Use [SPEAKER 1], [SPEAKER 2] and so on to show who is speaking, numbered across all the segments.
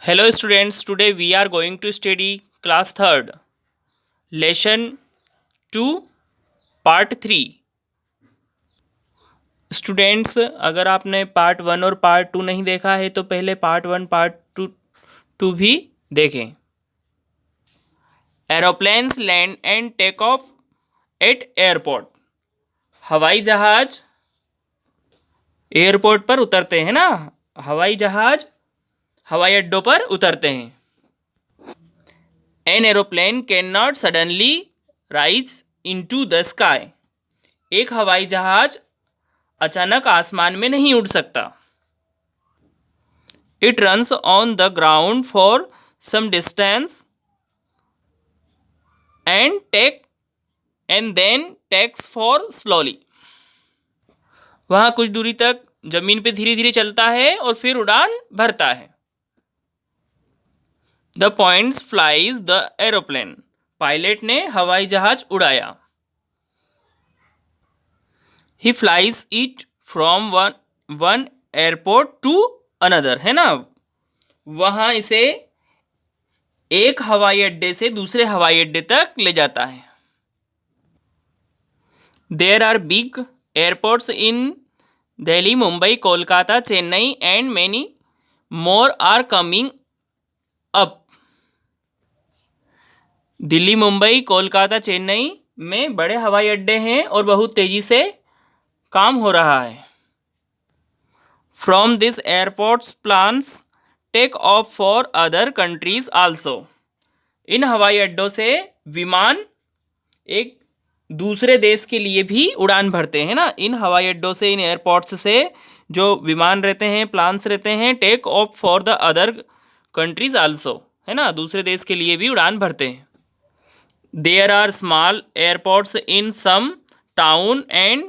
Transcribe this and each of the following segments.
[SPEAKER 1] Hello students, today we are going to study class 3rd, lesson 2, part 3. Students, अगर आपने part 1 और part 2 नहीं देखा है तो पहले पार्ट 1 पार्ट 2 भी देखें. Aeroplanes land and take off at airport. हवाई जहाज एयरपोर्ट पर उतरते हैं ना. हवाई जहाज हवाई अड्डों पर उतरते हैं. An aeroplane can not suddenly rise into the sky. एक हवाई जहाज अचानक आसमान में नहीं उड़ सकता. It runs on the ground for some distance and then takes for slowly. वहाँ कुछ दूरी तक जमीन पे धीरे धीरे चलता है और फिर उड़ान भरता है. The points flies the aeroplane. Pilot ने हवाई जहाज उड़ाया. He flies it from one airport to another, है ना. वहाँ इसे एक हवाई अड्डे से दूसरे हवाई अड्डे तक ले जाता है. There are big airports in Delhi, Mumbai, Kolkata, Chennai and many more are coming up. Delhi, Mumbai, Kolkata, Chennai में बड़े हवाई अड्डे हैं और बहुत तेज़ी से काम हो रहा है. From this airports plans take off for other countries also. इन हवाई अड्डों से विमान एक दूसरे देश के लिए भी उड़ान भरते हैं ना. इन हवाई अड्डों से, इन एयरपोर्ट्स से जो विमान रहते हैं, प्लान्स रहते हैं, take off for the other countries also, है ना, दूसरे देश के लिए भी उड़ान भरते हैं. There are small airports in some town and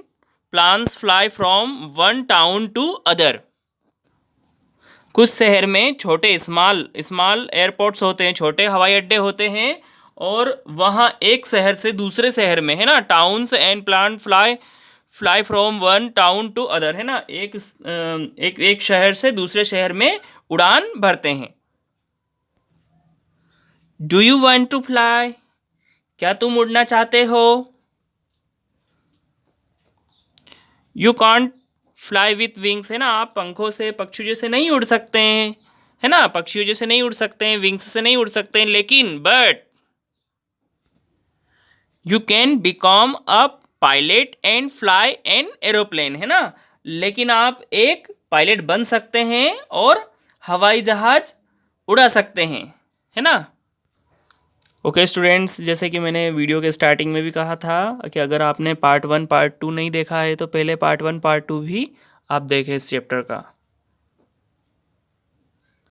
[SPEAKER 1] planes fly from one town to other. कुछ शहर में छोटे स्मॉल एयरपोर्ट्स होते हैं, छोटे हवाई अड्डे होते हैं और वहाँ एक शहर से दूसरे शहर में, है ना, towns and plane fly from one town to other, है ना, एक शहर से दूसरे शहर में उड़ान भरते हैं. Do you want to fly. क्या तुम उड़ना चाहते हो. You can't fly with wings, है ना, आप पंखों से पक्षियों जैसे नहीं उड़ सकते हैं, है ना, पक्षियों जैसे नहीं उड़ सकते हैं, विंग्स से नहीं उड़ सकते हैं, लेकिन but you can become a pilot and fly an aeroplane, है ना, लेकिन आप एक पायलट बन सकते हैं और हवाई जहाज उड़ा सकते हैं, है ना. ओके स्टूडेंट्स, जैसे कि मैंने वीडियो के स्टार्टिंग में भी कहा था कि अगर आपने पार्ट 1 पार्ट 2 नहीं देखा है तो पहले पार्ट 1 पार्ट 2 भी आप देखें इस चैप्टर का.